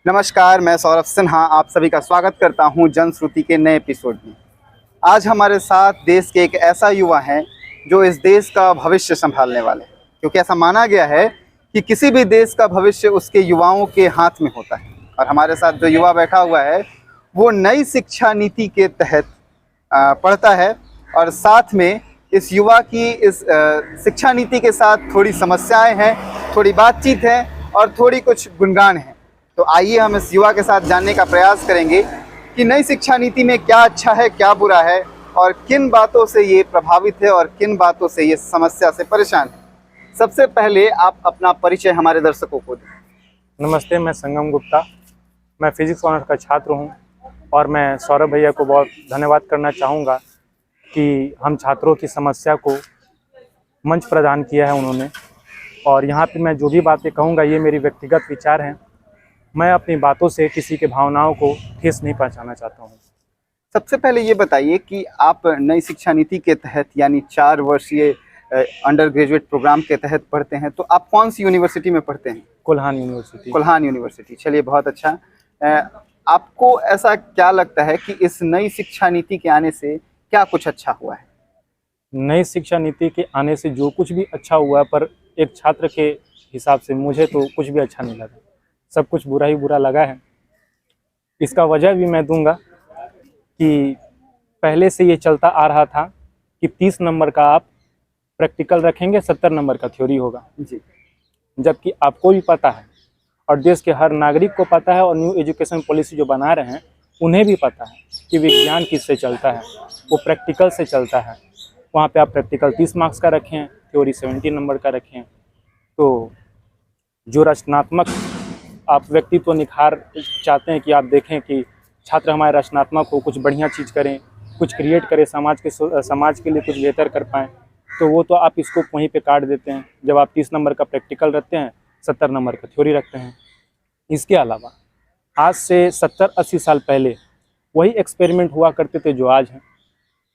नमस्कार, मैं सौरभ सिन्हा आप सभी का स्वागत करता हूं जनश्रुति के नए एपिसोड में। आज हमारे साथ देश के एक ऐसा युवा हैं जो इस देश का भविष्य संभालने वाले हैं, क्योंकि ऐसा माना गया है कि किसी भी देश का भविष्य उसके युवाओं के हाथ में होता है। और हमारे साथ जो युवा बैठा हुआ है वो नई शिक्षा नीति के तहत पढ़ता है और साथ में इस युवा की इस शिक्षा नीति के साथ थोड़ी समस्याएं हैं, थोड़ी बातचीत है और थोड़ी कुछ गुणगान है। तो आइए हम इस युवा के साथ जानने का प्रयास करेंगे कि नई शिक्षा नीति में क्या अच्छा है, क्या बुरा है और किन बातों से ये प्रभावित है और किन बातों से ये समस्या से परेशान है। सबसे पहले आप अपना परिचय हमारे दर्शकों को दें। नमस्ते, मैं संगम गुप्ता, मैं फिजिक्स ऑनर्स का छात्र हूं और मैं सौरभ भैया को बहुत धन्यवाद करना चाहूँगा कि हम छात्रों की समस्या को मंच प्रदान किया है उन्होंने। और यहाँ पे मैं जो भी बातें कहूँगा ये मेरी व्यक्तिगत विचार हैं। मैं अपनी बातों से किसी के भावनाओं को ठेस नहीं पहुँचाना चाहता हूँ। सबसे पहले ये बताइए कि आप नई शिक्षा नीति के तहत यानी 4 वर्षीय अंडर ग्रेजुएट प्रोग्राम के तहत पढ़ते हैं, तो आप कौन सी यूनिवर्सिटी में पढ़ते हैं? कोल्हान यूनिवर्सिटी। कोल्हान यूनिवर्सिटी, चलिए बहुत अच्छा। आपको ऐसा क्या लगता है कि इस नई शिक्षा नीति के आने से क्या कुछ अच्छा हुआ है? नई शिक्षा नीति के आने से जो कुछ भी अच्छा हुआ है, पर एक छात्र के हिसाब से मुझे तो कुछ भी अच्छा नहीं लगा, सब कुछ बुरा ही बुरा लगा है। इसका वजह भी मैं दूंगा कि पहले से ये चलता आ रहा था कि 30 नंबर का आप प्रैक्टिकल रखेंगे, 70 नंबर का थ्योरी होगा जी। जबकि आपको भी पता है और देश के हर नागरिक को पता है और न्यू एजुकेशन पॉलिसी जो बना रहे हैं उन्हें भी पता है कि विज्ञान किससे चलता है, वो प्रैक्टिकल से चलता है। वहाँ पे आप प्रैक्टिकल 30 मार्क्स का रखें, थ्योरी 70 नंबर का रखें, तो जो रचनात्मक आप व्यक्तित्व निखार चाहते हैं कि आप देखें कि छात्र हमारे रचनात्मक हो, कुछ बढ़िया चीज़ करें, कुछ क्रिएट करें, समाज के लिए कुछ बेहतर कर पाएँ, तो वो तो आप इसको वहीं पे काट देते हैं जब आप 30 नंबर का प्रैक्टिकल रखते हैं, 70 नंबर का थ्योरी रखते हैं। इसके अलावा आज से 70-80 साल पहले वही एक्सपेरिमेंट हुआ करते थे जो आज हैं।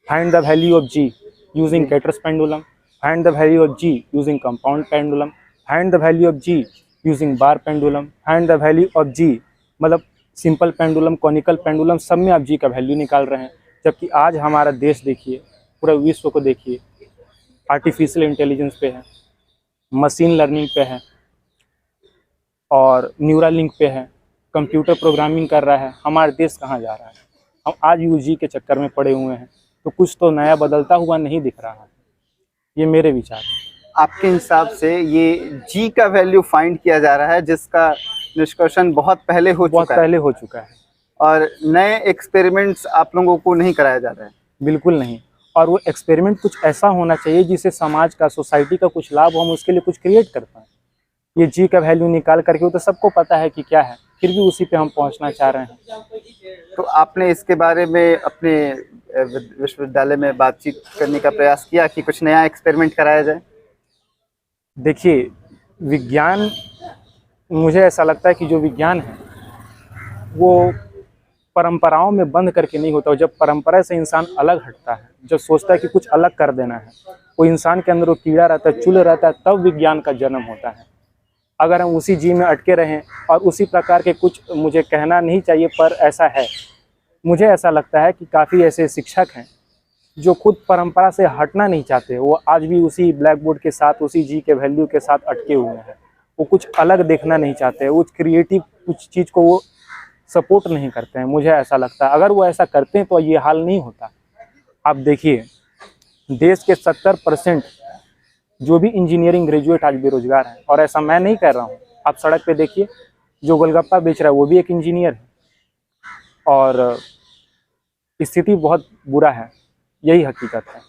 Find the value of g using Kater's pendulum, find the value of g using compound pendulum, find the value of g using bar pendulum, find the value of g, मतलब सिंपल पेंडुलम, कॉनिकल पेंडुलम, सब में आप जी का value निकाल रहे हैं। जबकि आज हमारा देश देखिए, पूरा विश्व को देखिए, आर्टिफिशियल इंटेलिजेंस पे है, मशीन लर्निंग पे है और न्यूरल लिंक पे है, कंप्यूटर प्रोग्रामिंग कर रहा है। हमारा देश कहाँ जा रहा है? हम आज यूजी के चक्कर में पड़े हुए हैं, तो कुछ तो नया बदलता हुआ नहीं दिख रहा है। ये मेरे विचार हैं। आपके हिसाब से ये जी का वैल्यू फाइंड किया जा रहा है जिसका निष्कर्षण बहुत पहले हो चुका है और नए एक्सपेरिमेंट्स आप लोगों को नहीं कराया जा रहा है? बिल्कुल नहीं। और वो एक्सपेरिमेंट कुछ ऐसा होना चाहिए जिससे समाज का, सोसाइटी का कुछ लाभ हो, हम उसके लिए कुछ क्रिएट कर पाएँ। ये जी का वैल्यू निकाल करके वो तो सबको पता है कि क्या है, फिर भी उसी पे हम पहुंचना चाह रहे हैं। तो आपने इसके बारे में अपने विश्वविद्यालय में बातचीत करने का प्रयास किया कि कुछ नया एक्सपेरिमेंट कराया जाए? देखिए, विज्ञान, मुझे ऐसा लगता है कि जो विज्ञान है वो परंपराओं में बंद करके नहीं होता। जब परंपरा से इंसान अलग हटता है, जब सोचता है कि कुछ अलग कर देना है, वो इंसान के अंदर वो कीड़ा रहता है, चुल रहता है, तब विज्ञान का जन्म होता है। अगर हम उसी जी में अटके रहें और उसी प्रकार के, कुछ मुझे कहना नहीं चाहिए पर ऐसा है, मुझे ऐसा लगता है कि काफ़ी ऐसे शिक्षक हैं जो खुद परंपरा से हटना नहीं चाहते। वो आज भी उसी ब्लैक बोर्ड के साथ, उसी जी के वैल्यू के साथ अटके हुए हैं। वो कुछ अलग देखना नहीं चाहते, वो क्रिएटिव कुछ चीज़ को वो सपोर्ट नहीं करते हैं। मुझे ऐसा लगता है अगर वो ऐसा करते हैं तो ये हाल नहीं होता। आप देखिए, देश के 70% जो भी इंजीनियरिंग ग्रेजुएट आज बेरोजगार हैं, और ऐसा मैं नहीं कह रहा हूँ। आप सड़क पे देखिए, जो गोलगप्पा बेच रहा है वो भी एक इंजीनियर है और स्थिति बहुत बुरा है, यही हकीकत है।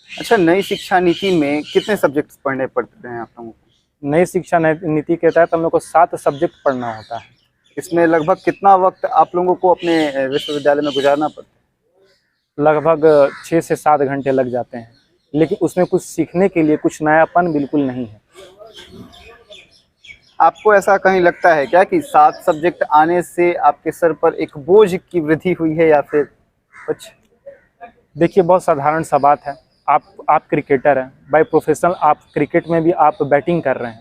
अच्छा, नई शिक्षा नीति में कितने सब्जेक्ट्स पढ़ने पड़ते हैं आप लोगों को? नई शिक्षा नीति के तहत हम लोग को 7 सब्जेक्ट पढ़ना होता है। इसमें लगभग कितना वक्त आप लोगों को अपने विश्वविद्यालय में गुजारना पड़ता है? लगभग 6 से 7 घंटे लग जाते हैं, लेकिन उसमें कुछ सीखने के लिए, कुछ नयापन बिल्कुल नहीं है। आपको ऐसा कहीं लगता है क्या कि 7 सब्जेक्ट आने से आपके सर पर एक बोझ की वृद्धि हुई है या फिर कुछ? देखिए, बहुत साधारण सा बात है। आप क्रिकेटर हैं, बाय प्रोफेशनल आप क्रिकेट में भी आप बैटिंग कर रहे हैं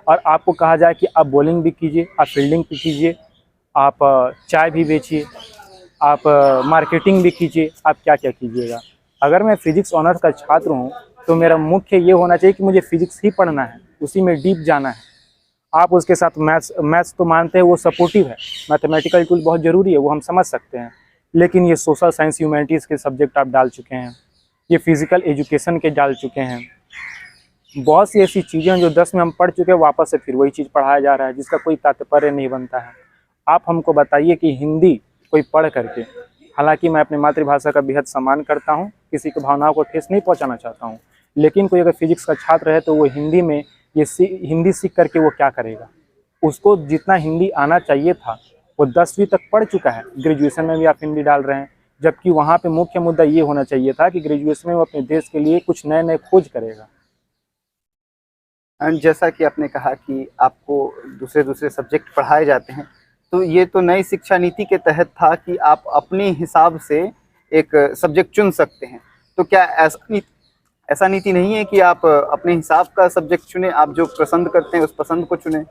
और आपको कहा जाए कि आप बॉलिंग भी कीजिए, आप फील्डिंग भी कीजिए, आप चाय भी बेचिए, आप मार्केटिंग भी कीजिए, आप क्या क्या कीजिएगा। अगर मैं फिजिक्स ऑनर्स का छात्र हूँ तो मेरा मुख्य ये होना चाहिए कि मुझे फिजिक्स ही पढ़ना है, उसी में डीप जाना है। आप उसके साथ मैथ्स तो मानते हैं वो सपोर्टिव है, मैथमेटिकल टूल बहुत ज़रूरी है, वो हम समझ सकते हैं। लेकिन ये सोशल साइंस ह्यूमैनिटीज़ के सब्जेक्ट आप डाल चुके हैं, ये फिज़िकल एजुकेशन के डाल चुके हैं, बहुत सी ऐसी चीज़ें हैं जो 10 में हम पढ़ चुके हैं, वापस से फिर वही चीज़ पढ़ाया जा रहा है जिसका कोई तात्पर्य नहीं बनता है। आप हमको बताइए कि हिंदी कोई पढ़ करके, हालांकि मैं अपनी मातृभाषा का बेहद सम्मान करता हूं, किसी की भावनाओं को ठेस नहीं पहुंचाना चाहता हूं, लेकिन कोई अगर फिजिक्स का छात्र है तो वो हिंदी में हिंदी सीख करके वो क्या करेगा। उसको जितना हिंदी आना चाहिए था वो 10वीं तक पढ़ चुका है, ग्रेजुएशन में भी आप हिंदी डाल रहे हैं, जबकि वहाँ पे मुख्य मुद्दा ये होना चाहिए था कि ग्रेजुएशन में वो अपने देश के लिए कुछ नए नए खोज करेगा। एंड जैसा कि आपने कहा कि आपको दूसरे दूसरे सब्जेक्ट पढ़ाए जाते हैं, तो ये तो नई शिक्षा नीति के तहत था कि आप अपने हिसाब से एक सब्जेक्ट चुन सकते हैं। तो क्या ऐसा नीति नहीं है कि आप अपने हिसाब का सब्जेक्ट चुने, आप जो पसंद करते हैं उस पसंद को चुने?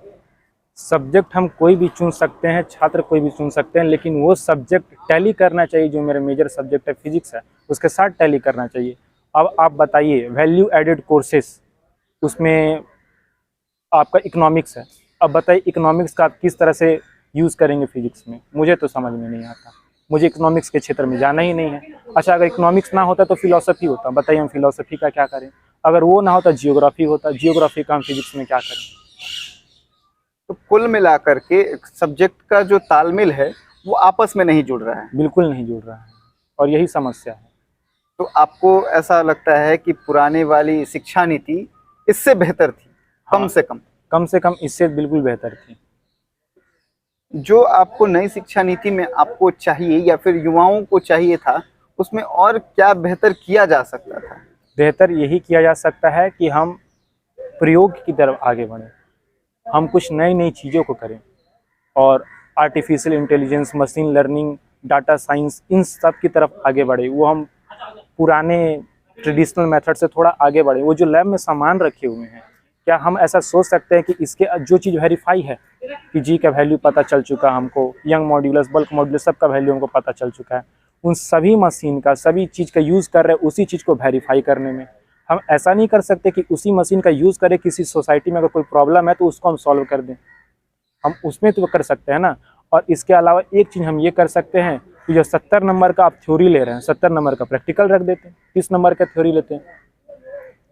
सब्जेक्ट हम कोई भी चुन सकते हैं, छात्र कोई भी चुन सकते हैं, लेकिन वो सब्जेक्ट टैली करना चाहिए। जो मेरा मेजर सब्जेक्ट है फिजिक्स है, उसके साथ टैली करना चाहिए। अब आप बताइए, वैल्यू एडेड कोर्सेस, उसमें आपका इकोनॉमिक्स है, अब बताइए इकोनॉमिक्स का आप किस तरह से यूज़ करेंगे फिजिक्स में, मुझे तो समझ में नहीं आता। मुझे इकोनॉमिक्स के क्षेत्र में जाना ही नहीं है। अच्छा, अगर इकोनॉमिक्स ना होता तो फिलॉसफी होता, बताइए हम फिलॉसफी का क्या करें। अगर वो ना होता जियोग्राफी होता, जियोग्राफी का हम फिजिक्स में क्या करें। तो कुल मिलाकर के सब्जेक्ट का जो तालमेल है वो आपस में नहीं जुड़ रहा है। बिल्कुल नहीं जुड़ रहा है, और यही समस्या है। तो आपको ऐसा लगता है कि पुराने वाली शिक्षा नीति इससे बेहतर थी? हाँ, कम से कम इससे बिल्कुल बेहतर थी। जो आपको नई शिक्षा नीति में आपको चाहिए या फिर युवाओं को चाहिए था, उसमें और क्या बेहतर किया जा सकता था? बेहतर यही किया जा सकता है कि हम प्रयोग की तरफ आगे बढ़ें, हम कुछ नई नई चीज़ों को करें, और artificial intelligence, machine learning, data science, इन सब की तरफ आगे बढ़े। वो हम पुराने ट्रेडिशनल मेथड से थोड़ा आगे बढ़े। वो जो लैब में सामान रखे हुए हैं, क्या हम ऐसा सोच सकते हैं कि इसके जो चीज़ वेरीफाई है कि जी का वैल्यू पता चल चुका है हमको, यंग मॉड्यूलस, बल्क मॉड्यूलस, सब का वैल्यू हमको पता चल चुका है, उन सभी मशीन का, सभी चीज़ का यूज़ कर रहे हैं उसी चीज़ को वेरीफाई करने में। हम ऐसा नहीं कर सकते कि उसी मशीन का यूज़ करें, किसी सोसाइटी में अगर कोई प्रॉब्लम है तो उसको हम सॉल्व कर दें, हम उसमें तो कर सकते हैं ना। और इसके अलावा एक चीज़ हम ये कर सकते हैं कि जो 70 नंबर का आप थ्योरी ले रहे हैं, 70 नंबर का प्रैक्टिकल रख देते हैं, 30 नंबर का थ्योरी लेते हैं।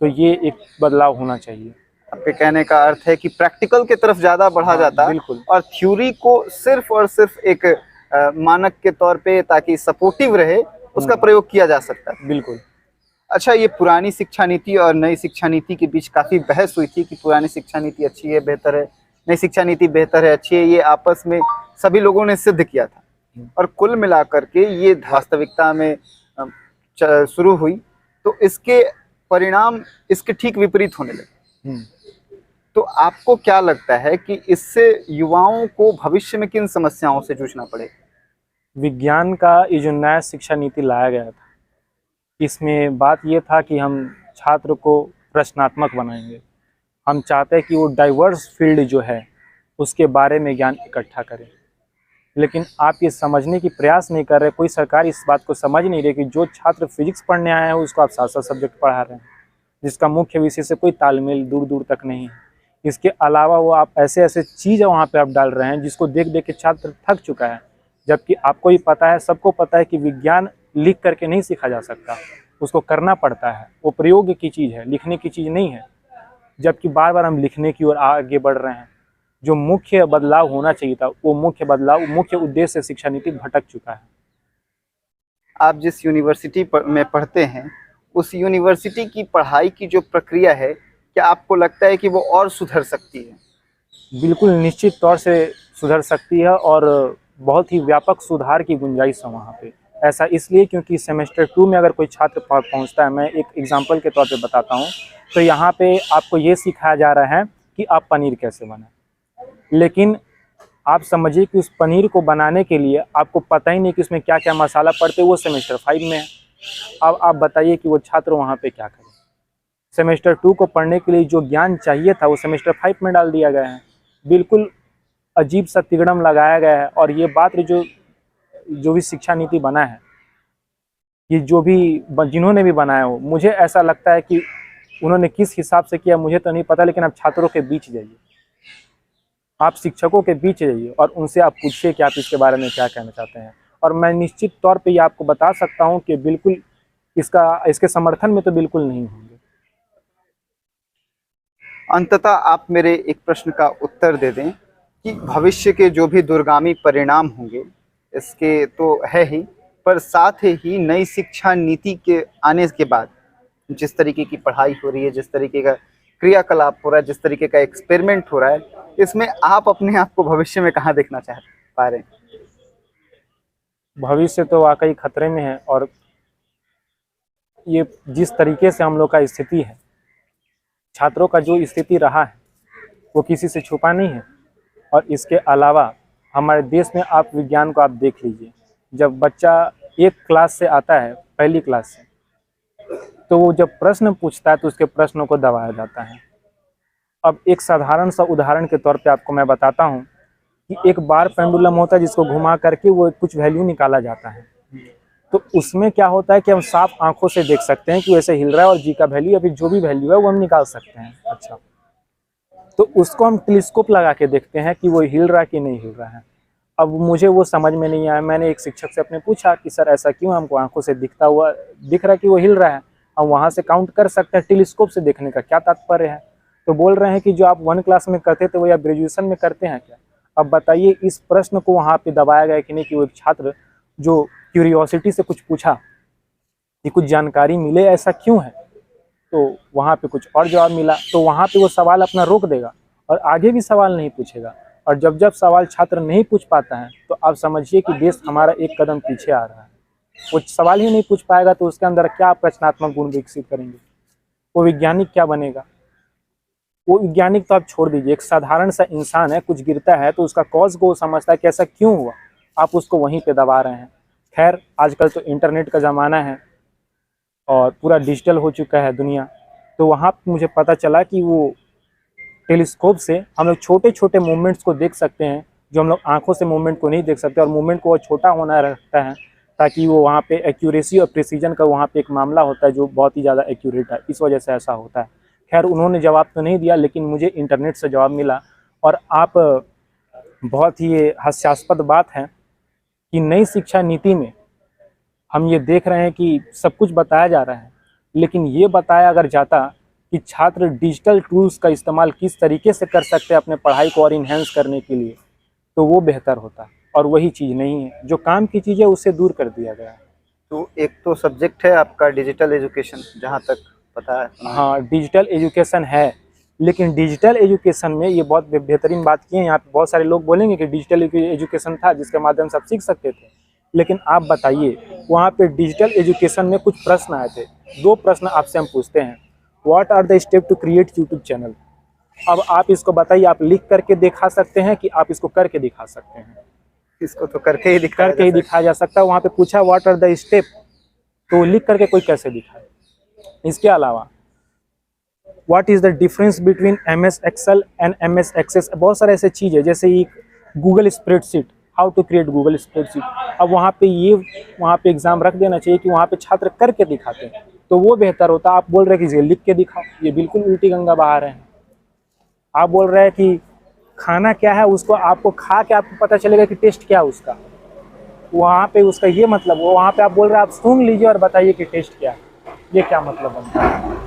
तो ये एक बदलाव होना चाहिए। आपके कहने का अर्थ है कि प्रैक्टिकल की तरफ ज़्यादा बढ़ा जाता, बिल्कुल, और थ्योरी को सिर्फ और सिर्फ एक मानक के तौर पे, ताकि सपोर्टिव रहे, उसका प्रयोग किया जा सकता है। बिल्कुल। अच्छा, ये पुरानी शिक्षा नीति और नई शिक्षा नीति के बीच काफ़ी बहस हुई थी कि पुरानी शिक्षा नीति अच्छी है, बेहतर है, नई शिक्षा नीति बेहतर है, अच्छी है। ये आपस में सभी लोगों ने सिद्ध किया था, और कुल मिलाकर के ये वास्तविकता में शुरू हुई तो इसके परिणाम इसके ठीक विपरीत होने लगे। तो आपको क्या लगता है कि इससे युवाओं को भविष्य में किन समस्याओं से जूझना पड़ेगा? विज्ञान का ये जो नया शिक्षा नीति लाया गया था, इसमें बात ये था कि हम छात्र को प्रश्नात्मक बनाएंगे। हम चाहते हैं कि वो डाइवर्स फील्ड जो है उसके बारे में ज्ञान इकट्ठा करें, लेकिन आप ये समझने की प्रयास नहीं कर रहे, कोई सरकार इस बात को समझ नहीं रही कि जो छात्र फिजिक्स पढ़ने आया है उसको आप 7 सब्जेक्ट पढ़ा रहे हैं, जिसका मुख्य विषय से कोई तालमेल दूर दूर तक नहीं है। इसके अलावा वो आप ऐसे ऐसे चीज़ वहाँ पे आप डाल रहे हैं जिसको देख देख के छात्र थक चुका है। जबकि आपको ही पता है, सबको पता है कि विज्ञान लिख करके नहीं सीखा जा सकता, उसको करना पड़ता है, वो प्रयोग की चीज़ है, लिखने की चीज़ नहीं है। जबकि बार बार हम लिखने की ओर आगे बढ़ रहे हैं। जो मुख्य बदलाव होना चाहिए था, वो मुख्य बदलाव, मुख्य उद्देश्य से शिक्षा नीति भटक चुका है। आप जिस यूनिवर्सिटी में पढ़ते हैं, उस यूनिवर्सिटी की पढ़ाई की जो प्रक्रिया है, क्या आपको लगता है कि वो और सुधर सकती है? बिल्कुल निश्चित तौर से सुधर सकती है, और बहुत ही व्यापक सुधार की गुंजाइश है वहाँ पे। ऐसा इसलिए क्योंकि सेमेस्टर 2 में अगर कोई छात्र पहुँचता है, मैं एक एग्जांपल के तौर पे बताता हूँ, तो यहाँ पे आपको ये सिखाया जा रहा है कि आप पनीर कैसे बनाएं, लेकिन आप समझिए कि उस पनीर को बनाने के लिए आपको पता ही नहीं कि उसमें क्या क्या मसाला पड़ते, वो सेमेस्टर 5 में है। अब आप बताइए कि वो छात्र वहाँ पे क्या करें। सेमेस्टर 2 को पढ़ने के लिए जो ज्ञान चाहिए था वो सेमेस्टर 5 में डाल दिया गया है। बिल्कुल अजीब सा तिगड़म लगाया गया है। और ये बात जो भी शिक्षा नीति बना है, ये जो भी जिन्होंने भी बनाया हो, मुझे ऐसा लगता है कि उन्होंने किस हिसाब से किया मुझे तो नहीं पता, लेकिन आप छात्रों के बीच जाइए, आप शिक्षकों के बीच जाइए और उनसे आप पूछिए कि आप इसके बारे में क्या कहना चाहते हैं। और मैं निश्चित तौर पे ये आपको बता सकता हूँ कि बिल्कुल इसके समर्थन में तो बिल्कुल नहीं होंगे। अंततः आप मेरे एक प्रश्न का उत्तर दे दें कि भविष्य के जो भी दूरगामी परिणाम होंगे इसके तो है ही, पर साथ ही नई शिक्षा नीति के आने के बाद जिस तरीके की पढ़ाई हो रही है, जिस तरीके का क्रियाकलाप हो रहा है, जिस तरीके का एक्सपेरिमेंट हो रहा है, इसमें आप अपने आप को भविष्य में कहाँ देखना चाह पा रहे हैं? भविष्य तो वाकई खतरे में है। और ये जिस तरीके से हम लोग का स्थिति है, छात्रों का जो स्थिति रहा है वो किसी से छुपा नहीं है। और इसके अलावा हमारे देश में आप विज्ञान को आप देख लीजिए, जब बच्चा एक क्लास से आता है, पहली क्लास से, तो वो जब प्रश्न पूछता है तो उसके प्रश्नों को दबाया जाता है। अब एक साधारण सा उदाहरण के तौर पे आपको मैं बताता हूँ कि एक बार पेंडुलम होता है जिसको घुमा करके वो कुछ वैल्यू निकाला जाता है। तो उसमें क्या होता है कि हम साफ आंखों से देख सकते हैं कि वैसे हिल रहा है और जी का वैल्यू या फिर जो भी वैल्यू है वो हम निकाल सकते हैं। अच्छा, तो उसको हम टेलीस्कोप लगा के देखते हैं कि वो हिल रहा है कि नहीं हिल रहा है। अब मुझे वो समझ में नहीं आया। मैंने एक शिक्षक से अपने पूछा कि सर ऐसा क्यों, हमको आंखों से दिख रहा है कि वो हिल रहा है, हम वहाँ से काउंट कर सकते हैं, टेलीस्कोप से देखने का क्या तात्पर्य है? तो बोल रहे हैं कि जो आप 1 क्लास में करते थे वो या ग्रेजुएशन में करते हैं क्या? अब बताइए इस प्रश्न को वहाँ पे दबाया गया कि नहीं, कि वो एक छात्र जो क्यूरियोसिटी से कुछ पूछा कि कुछ जानकारी मिले, ऐसा क्यों है, तो वहाँ पे कुछ और जवाब मिला, तो वहाँ पे वो सवाल अपना रोक देगा और आगे भी सवाल नहीं पूछेगा। और जब सवाल छात्र नहीं पूछ पाता है तो आप समझिए कि देश हमारा एक कदम पीछे आ रहा है। वो सवाल ही नहीं पूछ पाएगा तो उसके अंदर क्या प्रश्नात्मक गुण विकसित करेंगे? वो वैज्ञानिक क्या बनेगा? वो वैज्ञानिक तो आप छोड़ दीजिए, एक साधारण सा इंसान है, कुछ गिरता है तो उसका कॉज को समझता है कि ऐसा क्यों हुआ, आप उसको वहीं पे दबा रहे हैं। खैर, आजकल तो इंटरनेट का ज़माना है और पूरा डिजिटल हो चुका है दुनिया, तो वहाँ मुझे पता चला कि वो टेलीस्कोप से हम लोग छोटे छोटे मूवमेंट्स को देख सकते हैं जो हम लोग आंखों से मूवमेंट को नहीं देख सकते। और मूवमेंट को वो छोटा होना रहता है ताकि वो वहाँ पे एक्यूरेसी और प्रिसीजन का वहाँ पे एक मामला होता है जो बहुत ही ज़्यादा एक्यूरेट है, इस वजह से ऐसा होता है। खैर, उन्होंने जवाब तो नहीं दिया, लेकिन मुझे इंटरनेट से जवाब मिला। और आप बहुत ही हास्यास्पद बात है कि नई शिक्षा नीति में हम ये देख रहे हैं कि सब कुछ बताया जा रहा है, लेकिन ये बताया अगर जाता कि छात्र डिजिटल टूल्स का इस्तेमाल किस तरीके से कर सकते हैं अपने पढ़ाई को और इन्हेंस करने के लिए, तो वो बेहतर होता। और वही चीज़ नहीं है, जो काम की चीज़ है उससे दूर कर दिया गया है। तो एक तो सब्जेक्ट है आपका डिजिटल एजुकेशन, जहाँ तक पता है। हाँ, डिजिटल एजुकेशन है, लेकिन डिजिटल एजुकेशन में ये बहुत बेहतरीन बात की है। यहाँ पे बहुत सारे लोग बोलेंगे कि डिजिटल एजुकेशन था जिसके माध्यम से आप सीख सकते थे, लेकिन आप बताइए वहाँ पे डिजिटल एजुकेशन में कुछ प्रश्न आए थे। 2 प्रश्न आपसे हम पूछते हैं, what are the step to create YouTube channel. अब आप इसको बताइए, आप लिख करके दिखा सकते हैं कि आप इसको करके दिखा सकते हैं? इसको तो करके ही दिखाया जा सकता है। वहाँ पे पूछा व्हाट आर द स्टेप, तो लिख करके कोई कैसे दिखाए? इसके अलावा what is the difference between MS Excel and MS Access, बहुत सारे ऐसे चीज़ है, जैसे ये Google spreadsheet, how to create Google spreadsheet. अब वहाँ पे एग्जाम रख देना चाहिए कि वहाँ पे छात्र करके दिखाते हैं, तो वो बेहतर होता। आप बोल रहे हैं कि ये लिख के दिखाओ, ये बिल्कुल उल्टी गंगा बहा रहे हैं। आप बोल रहे हैं कि खाना क्या है, उसको आपको खा के आपको पता चलेगा कि टेस्ट क्या है उसका, वहाँ पे उसका ये मतलब, वो वहाँ पे आप बोल रहे हैं आप सूंघ लीजिए और बताइए कि टेस्ट क्या है, ये क्या मतलब बनता है?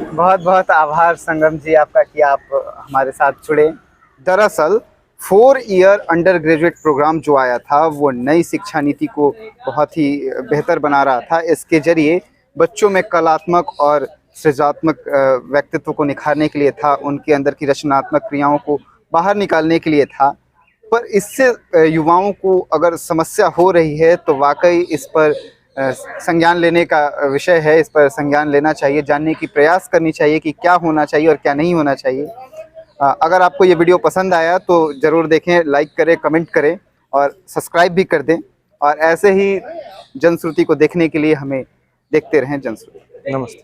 बहुत बहुत आभार संगम जी आपका कि आप हमारे साथ जुड़े। दरअसल 4 ईयर अंडर ग्रेजुएट प्रोग्राम जो आया था वो नई शिक्षा नीति को बहुत ही बेहतर बना रहा था। इसके जरिए बच्चों में कलात्मक और सृजनात्मक व्यक्तित्व को निखारने के लिए था, उनके अंदर की रचनात्मक क्रियाओं को बाहर निकालने के लिए था। पर इससे युवाओं को अगर समस्या हो रही है तो वाकई इस पर संज्ञान लेने का विषय है। इस पर संज्ञान लेना चाहिए, जानने की प्रयास करनी चाहिए कि क्या होना चाहिए और क्या नहीं होना चाहिए। अगर आपको ये वीडियो पसंद आया तो ज़रूर देखें, लाइक करें, कमेंट करें और सब्सक्राइब भी कर दें। और ऐसे ही जनश्रुति को देखने के लिए हमें देखते रहें जनश्रुति। नमस्ते।